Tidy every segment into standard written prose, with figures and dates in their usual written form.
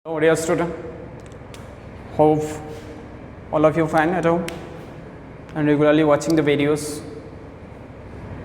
Hello dear student, hope all of you fine at home and regularly watching the videos,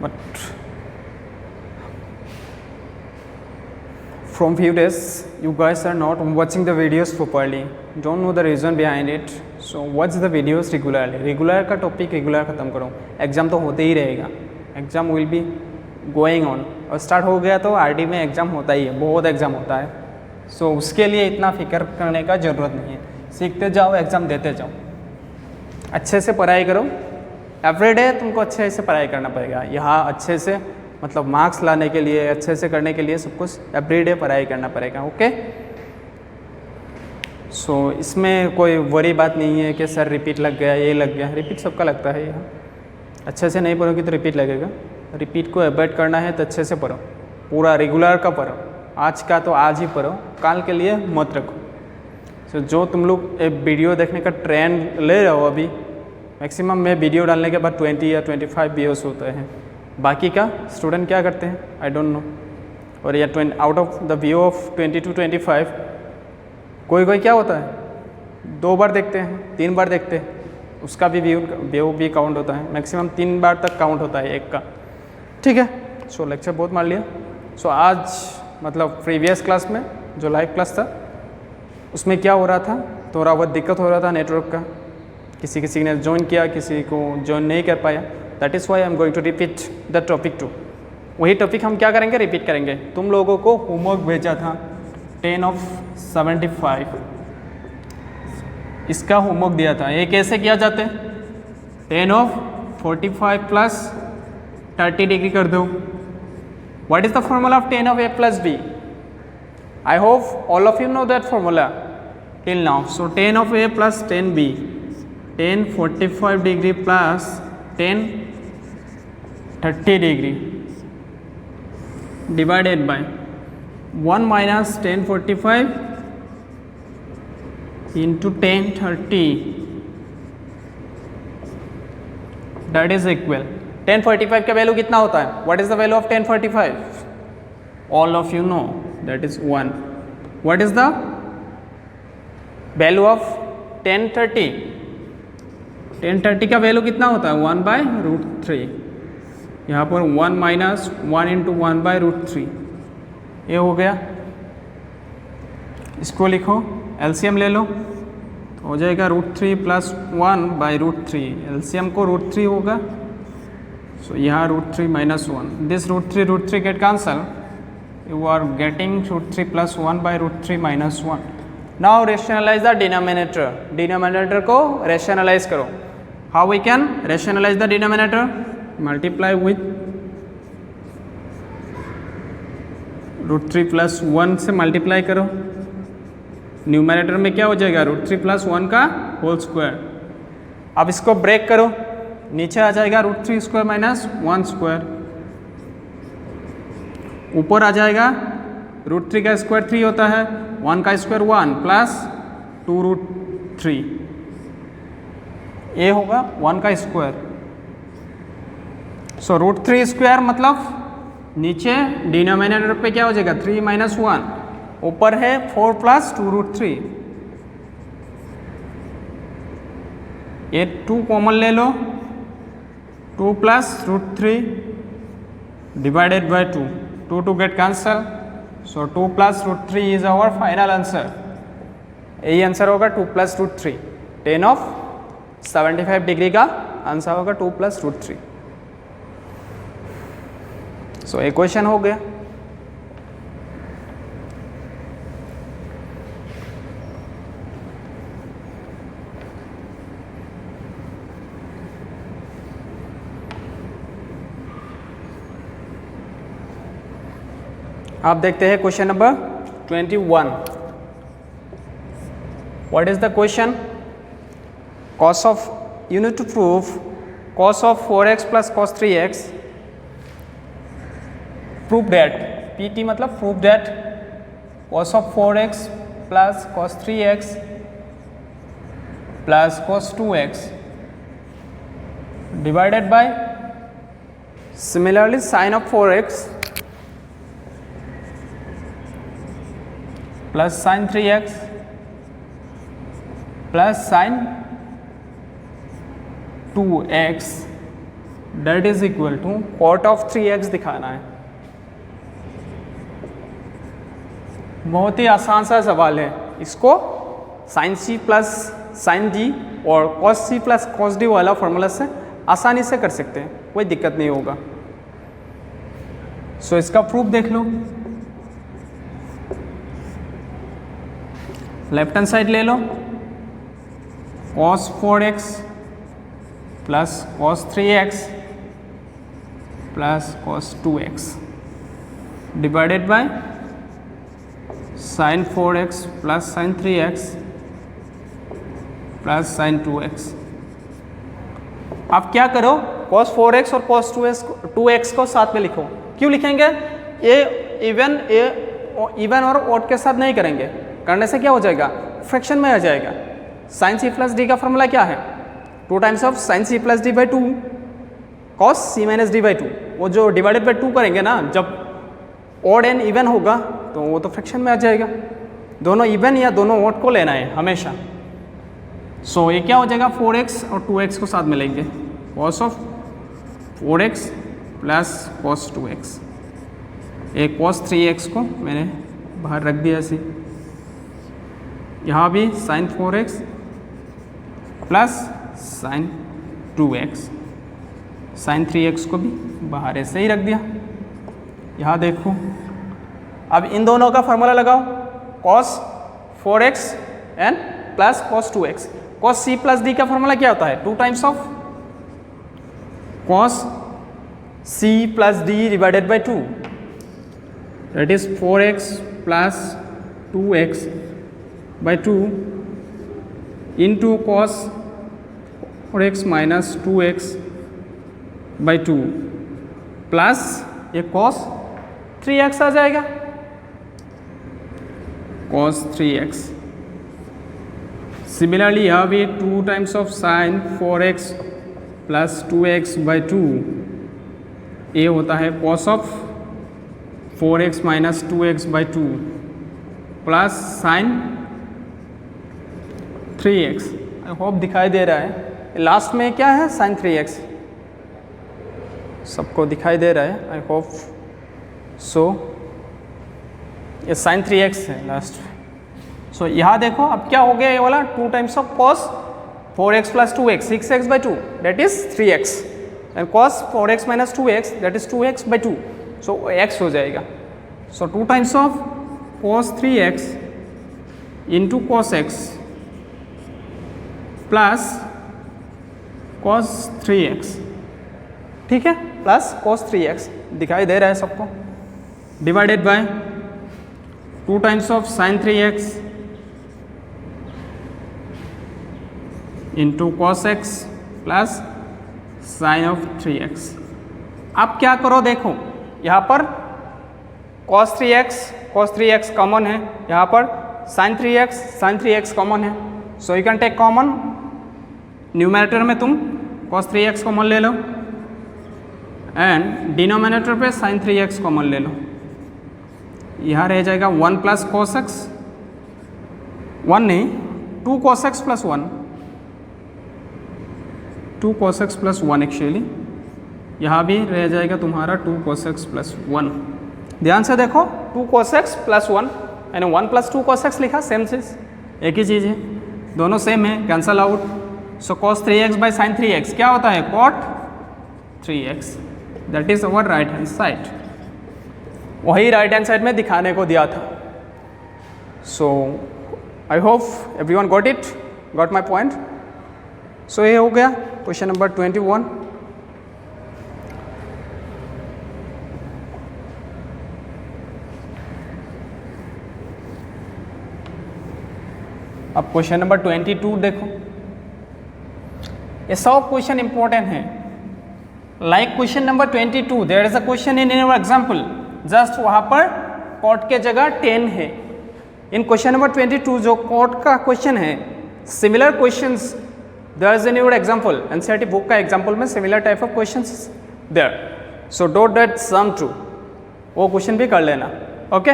but from few days you guys are not watching the videos properly, don't know the reason behind it. So watch the videos regularly. Regular का topic regular ख़त्म करो, exam तो होते ही रहेगा, exam will be going on और start हो गया तो आरडी में एग्ज़ाम होता ही है, बहुत एग्ज़ाम होता है. सो उसके लिए इतना फिक्र करने का ज़रूरत नहीं है, सीखते जाओ, एग्ज़ाम देते जाओ, अच्छे से पढ़ाई करो. एवरीडे तुमको अच्छे से पढ़ाई करना पड़ेगा, यहाँ अच्छे से मतलब मार्क्स लाने के लिए, अच्छे से करने के लिए सब कुछ एवरीडे पढ़ाई करना पड़ेगा. ओके, सो इसमें कोई वरी बात नहीं है कि सर रिपीट लग गया, ये लग गया. रिपीट सबका लगता है, यहाँ अच्छे से नहीं पढ़ोगे तो रिपीट लगेगा. रिपीट को अवॉइड करना है तो अच्छे से पढ़ो, पूरा रेगुलर का पढ़ो. आज का तो आज ही पढ़ो, काल के लिए मत रखो. तो जो तुम लोग एक वीडियो देखने का ट्रेंड ले रहे हो, अभी मैक्सिमम में वीडियो डालने के बाद 20 या 25 व्यूज़ होते हैं. बाकी का स्टूडेंट क्या करते हैं आई डोंट नो. और या out of the view of 20 to 25 कोई क्या होता है, 2 बार देखते हैं, 3 बार देखते हैं, उसका भी व्यू भी काउंट होता है. मैक्सिमम 3 बार तक काउंट होता है एक का. ठीक है, सो लेक्चर बहुत मान लिया. सो आज मतलब प्रीवियस क्लास में जो लाइव क्लास था उसमें क्या हो रहा था, थोड़ा बहुत दिक्कत हो रहा था नेटवर्क का. किसी ने ज्वाइन किया, किसी को ज्वाइन नहीं कर पाया. That is why I am going to repeat the topic 2. वही टॉपिक हम क्या करेंगे, रिपीट करेंगे. तुम लोगों को होमवर्क भेजा था 10 of 75, इसका होमवर्क दिया था. ये कैसे किया जाता है, 10 of 45 प्लस 30 डिग्री कर दो. What is the formula of 10 of a plus b? I hope all of you know that formula till now. So 10 of a plus 10b, 10 45 degree plus 10 30 degree divided by 1 minus 10 45 into 10 30, that is equal 1045 का value कितना होता है. What is the value of 1045? All of you know that is 1. What is the value of 1030? 1030 का value कितना होता है, 1/√3. यहाँ पर 1 माइनस 1 इंटू 1/√3 ये हो गया. इसको लिखो, एलसीएम ले लो तो हो जाएगा √3 प्लस 1/√3. एलसीएम को √3 होगा, so यहाँ √3 minus 1, this √3 get cancel, you are getting √3 plus 1/√3 minus 1. Now rationalize the denominator. Denominator को rationalize करो. How we can rationalize the denominator? Multiply with √3 plus 1 से multiply करो. न्यूमरेटर में क्या हो जाएगा, √3 plus 1 का होल स्क्वायर. अब इसको ब्रेक करो, नीचे आ जाएगा √3 स्क्वायर माइनस 1 स्क्वायर. ऊपर आ जाएगा √3 का स्क्वायर 3 होता है, 1 का स्क्वायर 1 प्लस 2√3 ये होगा 1 का स्क्वायर. सो √3 स्क्वायर मतलब नीचे डिनोमिनेटर पे क्या हो जाएगा 3 माइनस 1, ऊपर है 4 प्लस 2√3. ये 2 कॉमन ले लो, 2 plus √3 divided by 2. 2 get cancel. So 2 plus √3 is our final answer. यही आंसर होगा 2 plus √3. 10 of 75 डिग्री का आंसर होगा 2 plus √3. सो एक क्वेश्चन हो गया. आप देखते हैं question number 21. What is the question, cos of, you need to prove cos of 4x plus cos 3x. Prove that, PT मतलब prove that cos of 4x plus cos 3x plus cos 2x divided by similarly sin of 4x plus sine 3x plus sine 2x that is equal to cot of 3x दिखाना है। बहुत ही आसान सा सवाल है। इसको sine c plus sine d और cos c plus cos d वाला फॉर्मूला से आसानी से कर सकते हैं, कोई दिक्कत नहीं होगा। सो इसका प्रूफ देख लो। लेफ्ट हैंड साइड ले लो, cos 4x plus cos 3x plus cos 2x divided by sine 4x plus sine 3x plus sine 2x। अब क्या करो, cos 4x और cos 2x को साथ में लिखो। क्यों लिखेंगे? ये इवन और ऑड के साथ नहीं करेंगे, करने से क्या हो जाएगा, फ्रैक्शन में आ जाएगा। साइन c प्लस डी का फॉर्मूला क्या है, 2 times of sine c plus D by 2 cos c minus D by 2। वो जो डिवाइडेड बाई 2 करेंगे ना, जब ऑड एंड इवन होगा तो वो तो फ्रैक्शन में आ जाएगा। दोनों इवन या दोनों ऑड को लेना है हमेशा। सो ये क्या हो जाएगा, 4x और 2x को साथ में लेंगे, cos of 4x plus cos 2x। एक cos 3x को मैंने बाहर रख दिया ऐसे। यहाँ भी sign 4x plus sine 2x, sign 3x को भी बाहर ऐसे ही रख दिया। यहाँ देखो, अब इन दोनों का फॉर्मूला लगाओ, cos 4x and plus cos 2x। cos c plus d का फॉर्मूला क्या होता है, 2 times of cos c plus d divided by 2, that is 4x plus 2x by 2 into cos 4x minus 2x by 2 plus ये cos 3x आ जाएगा, cos 3x। Similarly यहाँ भी 2 times of sine 4x plus 2x by 2, ये होता है cos of 4x minus 2x by 2 plus sine 3x। I hope दिखाई दे रहा है। लास्ट में क्या है, साइन 3x, सबको दिखाई दे रहा है आई होप सो। ये साइन 3x है लास्ट। सो यहाँ देखो, अब क्या हो गया, ये वाला 2 times of cos 4x plus 2x 6x by 2 that is 3x and cos 4x minus 2x that is 2x by 2। So x हो जाएगा। सो 2 times of cos 3x into cos x plus cos 3x, ठीक है, plus cos 3x दिखाई दे रहा है सबको, divided by 2 times of sine 3x into cos x plus sign of 3x। अब क्या करो, देखो यहाँ पर cos 3x कॉमन है, यहाँ पर sin 3x कॉमन है। So you can take common, numerator में तुम cos 3x कॉमन ले लो एंड डिनोमिनेटर पे sin 3x कॉमन ले लो। यहाँ रह जाएगा 1 प्लस cos x, 1 नहीं 2 cos x plus 1, 2 cos x plus 1 actually. यहाँ भी रह जाएगा तुम्हारा 2 cos x प्लस 1। ध्यान से देखो, 2 cos x प्लस 1 यानी 1 प्लस 2 cos x लिखा, सेम चीज़, एक ही चीज़ है, दोनों सेम है, cancel out. So cos 3x by sine 3x क्या होता है, cot 3x, that is our right hand side. वही राइट हैंड साइड में दिखाने को दिया था। So I hope everyone got it, got my point. So ये हो गया क्वेश्चन नंबर 21। अब क्वेश्चन नंबर 22 देखो, ये सब क्वेश्चन इंपॉर्टेंट है। Like question number 22, there is a question in your example, just वहाँ पर कॉट के जगह 10 है। इन क्वेश्चन नंबर 22 जो कॉट का क्वेश्चन है, similar questions there is in your example, NCERT book का एग्जाम्पल में similar type of questions there. So don't that sum true, वो क्वेश्चन भी कर लेना, okay.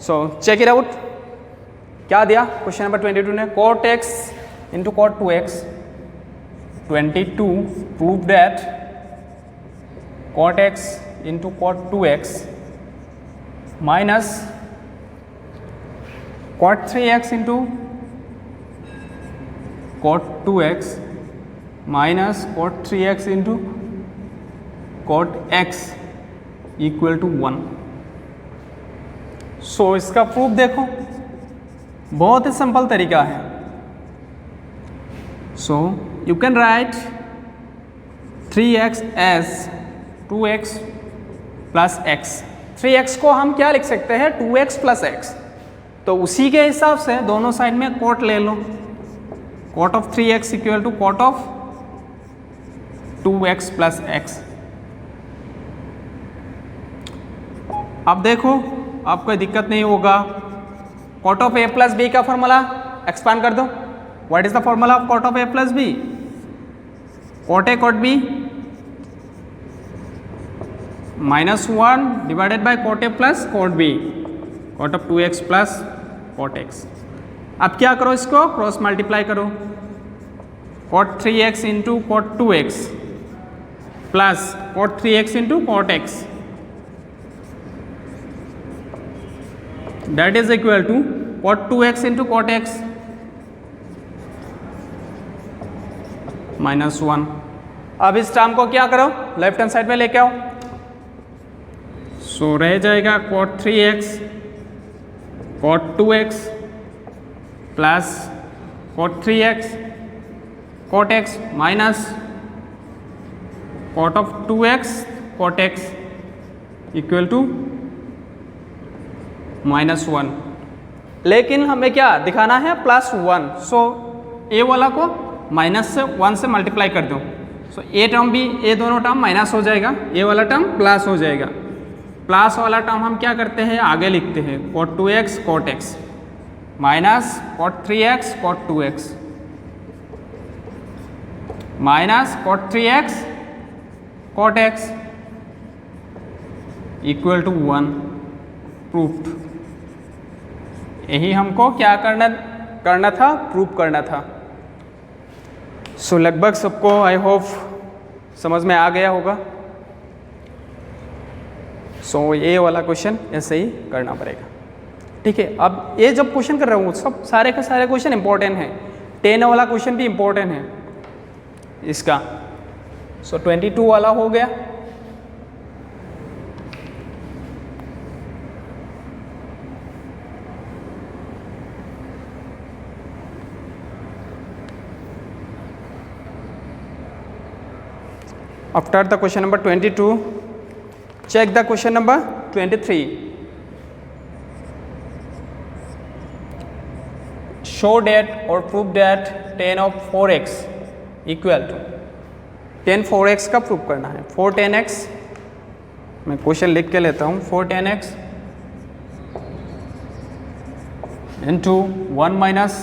So check it out. क्या दिया क्वेश्चन नंबर 22 ने, cot x into cot 2x, 22 prove that cot x into cot 2x minus cot 3x into cot 2x minus cot 3x into cot x equal to 1। सो इसका proof देखो, बहुत ही simple तरीका है। So you can write 3x as 2x plus x। 3x को हम क्या लिख सकते हैं, 2x प्लस x। तो उसी के हिसाब से दोनों साइड में cot ले लो, cot of 3x equal to cot of 2x plus x। अब देखो, आप कोई दिक्कत नहीं होगा। cot of a plus b का फॉर्मूला एक्सपांड कर दो। What is the formula of cot of a plus b? cot a cot b -1 divided by cot a plus cot b, cot of 2x plus cot x। अब क्या करो, इसको cross multiply करो, cot 3x into cot 2x plus cot 3x into cot x, that is equal to cot 2x into cot x -1। अब इस term को क्या करो, लेफ्ट हैंड साइड में लेके आओ। सो रह जाएगा cot 3x cot 2x plus cot 3x cot x minus cot of 2x cot x equal to -1। लेकिन हमें क्या दिखाना है, +1। सो ए वाला को -1 से मल्टीप्लाई कर दो। सो ए टर्म भी, ए दोनों टर्म माइनस हो जाएगा, ए वाला टर्म प्लस हो जाएगा। प्लस वाला टर्म हम क्या करते हैं, आगे लिखते हैं, cot 2x cot x minus cot 3x cot 2x minus cot 3x cot x equal to 1। Proof. यही हमको क्या करना था, प्रूफ करना था। सो लगभग सबको आई होप समझ में आ गया होगा। सो ये वाला क्वेश्चन ऐसे ही करना पड़ेगा, ठीक है। अब ये जब क्वेश्चन कर रहा हूँ, सब सारे के सारे क्वेश्चन इंपॉर्टेंट हैं। 10 वाला क्वेश्चन भी इंपॉर्टेंट है इसका। सो 22 वाला हो गया। After the question number 22, check the question number 23. Show that or prove that tan of 4x equal to, tan 4x का प्रूव करना है। 4 tan x, मैं क्वेश्चन लिख के लेता हूँ, 4 tan x into 1 minus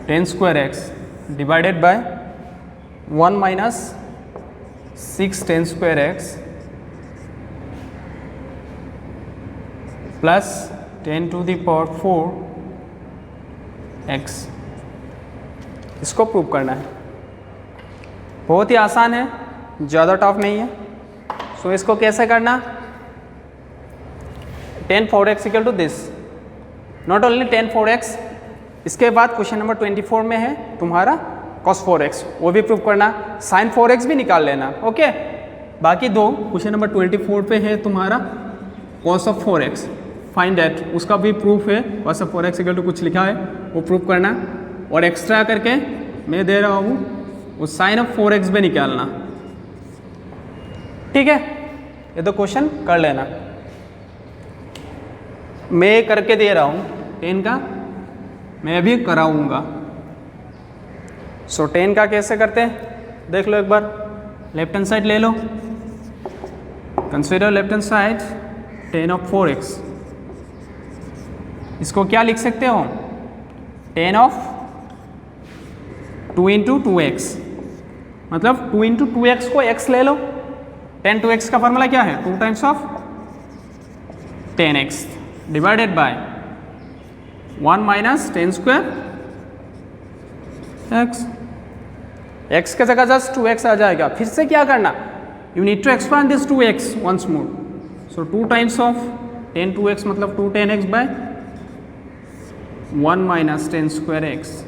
tan square x divided by 1 minus 6 tan square x plus 10 to the power 4 x। इसको prove करना है। बहुत ही आसान है, ज़्यादा टफ नहीं है। सो इसको कैसे करना, tan 4x equal to this, not only tan 4x, इसके बाद क्वेश्चन नंबर 24 में है तुम्हारा cos 4x, वो भी प्रूव करना, sin 4x भी निकाल लेना, ओके। बाकी दो क्वेश्चन नंबर 24 पे है तुम्हारा cos of 4x, find that, उसका भी प्रूफ है। cos of 4x equal to कुछ लिखा है, वो प्रूफ करना, और एक्स्ट्रा करके मैं दे रहा हूँ वो sin ऑफ 4x भी निकालना, ठीक है। ये तो क्वेश्चन कर लेना, मैं करके दे रहा हूँ 10 का, मैं अभी कराऊंगा। सो 10 का कैसे करते हैं देख लो एक बार। लेफ्ट हैंड साइड ले लो, consider left hand side tan of 4x। इसको क्या लिख सकते हो, tan ऑफ 2 इंटू 2x, मतलब 2 इंटू 2x को x ले लो। tan 2x का फॉर्मूला क्या है, 2 times of tan x divided by 1 minus ten square x, x के जगह जस्ट 2x आ जाएगा। फिर से क्या करना, you need to expand this 2x once more, so 2 times of 10 2x मतलब 2 10x by 1 minus ten square x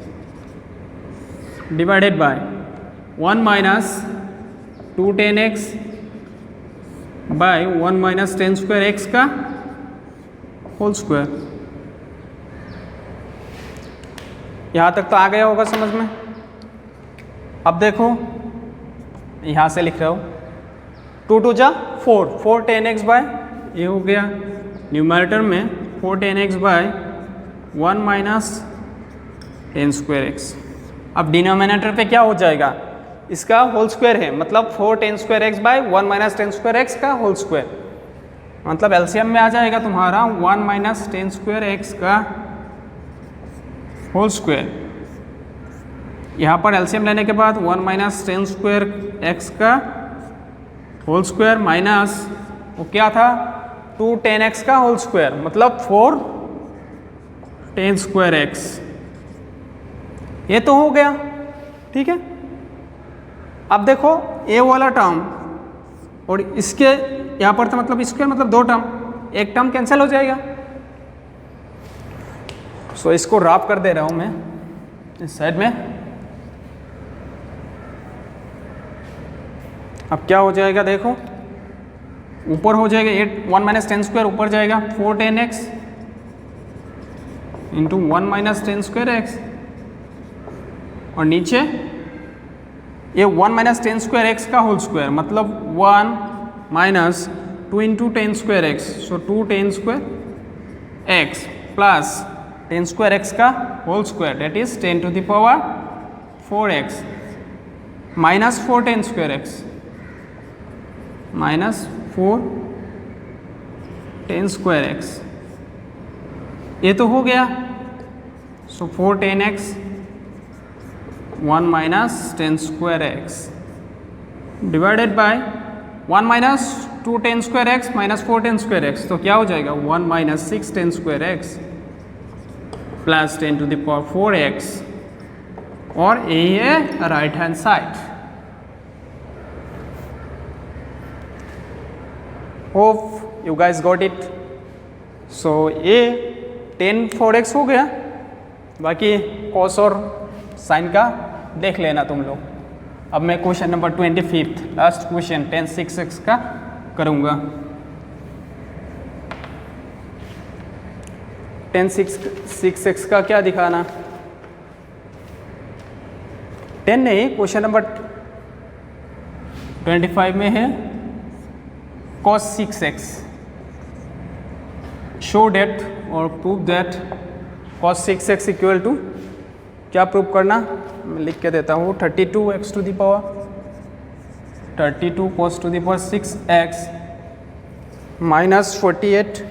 divided by 1 minus 2 10x by 1 minus ten square x का whole square. यहाँ तक तो आ गया होगा समझ में। अब देखो यहाँ से लिख रहा हूँ 2 2 जा 4, 4 10x बाय ये हो गया न्यूमरेटर में 4 10x by 1 minus ten square x. अब डिनोमिनेटर पे क्या हो जाएगा, इसका होल स्क्वायर है, मतलब 4 10 square x by 1 minus ten square x का होल स्क्वायर, मतलब एलसीएम में आ जाएगा तुम्हारा 1 माइनस टेन स्क्वायर एक्स का होल स्क्वायर। यहाँ पर एलसीएम लेने के बाद 1 माइनस टेन स्क्वायर एक्स का होल स्क्वायर माइनस वो क्या था 2 10x का होल स्क्वायर, मतलब 4 10 स्क्वायर एक्स। ये तो हो गया, ठीक है। अब देखो ए वाला टर्म और इसके यहाँ पर तो मतलब स्क्वायर मतलब 2 टर्म, एक टर्म कैंसिल हो जाएगा। सो इसको रफ कर दे रहा हूँ मैं इस साइड में। अब क्या हो जाएगा देखो, ऊपर हो जाएगा 1 माइनस टेन स्क्वायर ऊपर जाएगा 4 10x into 1 minus ten square x, और नीचे ये 1 माइनस टेन स्क्वायर एक्स का होल स्क्वायर, मतलब 1 minus 2 into tan square x, so 2 10 square x plus 10 square x का whole square that is 10 to the power 4x minus 4 10 square x minus 4 10 square x. ये तो हो गया, so 4 10x 1 minus 10 square x divided by 1 minus 2 10 square x minus 4 10 square x, तो क्या हो जाएगा 1 minus 6 10 square x plus 10 to the power 4x, और ये है right hand side. Hope you guys got it. So ये 10 4x हो गया, बाकी कॉस और साइन का देख लेना तुम लोग। अब मैं question number 25 last question 10 6x का करूँगा। 10 6x का क्या दिखाना, 10 नहीं, क्वेश्चन नंबर 25 में है cos 6x, शो डेट और prove that cos 6x equal to, क्या प्रूव करना मैं लिख के देता हूँ 32x to the power 32 cos to the power 6x minus 48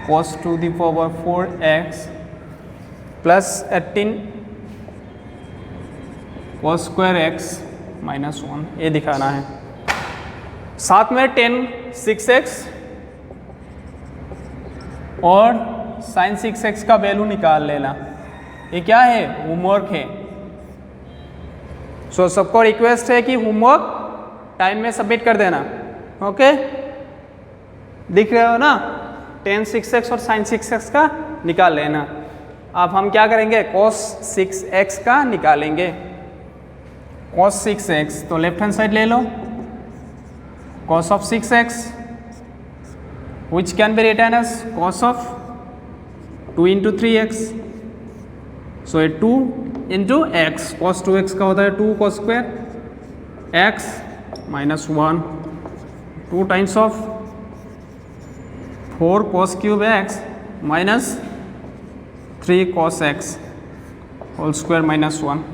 cos to the power 4x plus 18 cos square x minus 1, ये दिखाना है। साथ में 10 6x और sin 6x का वैल्यू निकाल लेना। ये क्या है, होमवर्क है। सो सबको रिक्वेस्ट है कि होमवर्क टाइम में सबमिट कर देना, ओके। दिख रहे हो ना, 10 6x और sin 6x का निकाल लेना। अब हम क्या करेंगे, cos 6x का निकालेंगे। cos 6x तो लेफ्ट हैंड साइड ले लो, cos of 6x which can be written as cos of 2 into 3x, so 2 into x, cos 2x का होता है 2 cos square x minus 1, 2 times of 4 cos cube x minus 3 cos x whole square minus 1।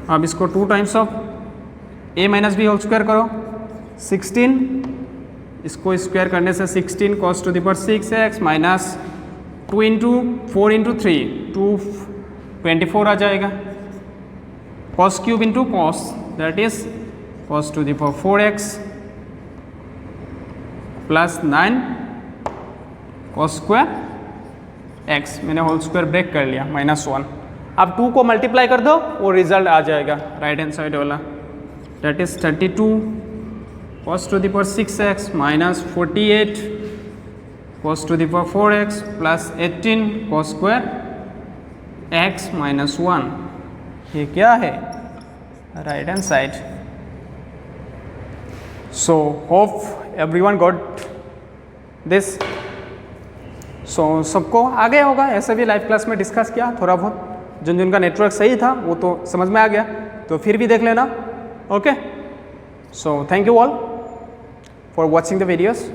अब इसको 2 times of a minus b whole square करो, 16, इसको square करने से 16 cos to the power 6x minus 2 into 4 into 3 24 आ जाएगा, cos cube into cos that is cos to the power 4x plus 9 cos square x, मैंने whole square break कर लिया -1। अब 2 को मल्टीप्लाई कर दो, वो रिजल्ट आ जाएगा राइट हैंड साइड वाला, that is 32 cos to the power 6x minus 48 cos to the power 4x plus 18 cos square x minus 1। ये क्या है? Right hand side. So hope everyone got this. So सबको आ गया होगा, ऐसे भी लाइव क्लास में डिस्कस किया थोड़ा बहुत, जिन जिनका नेटवर्क सही था वो तो समझ में आ गया, तो फिर भी देख लेना। Okay, so thank you all for watching the videos.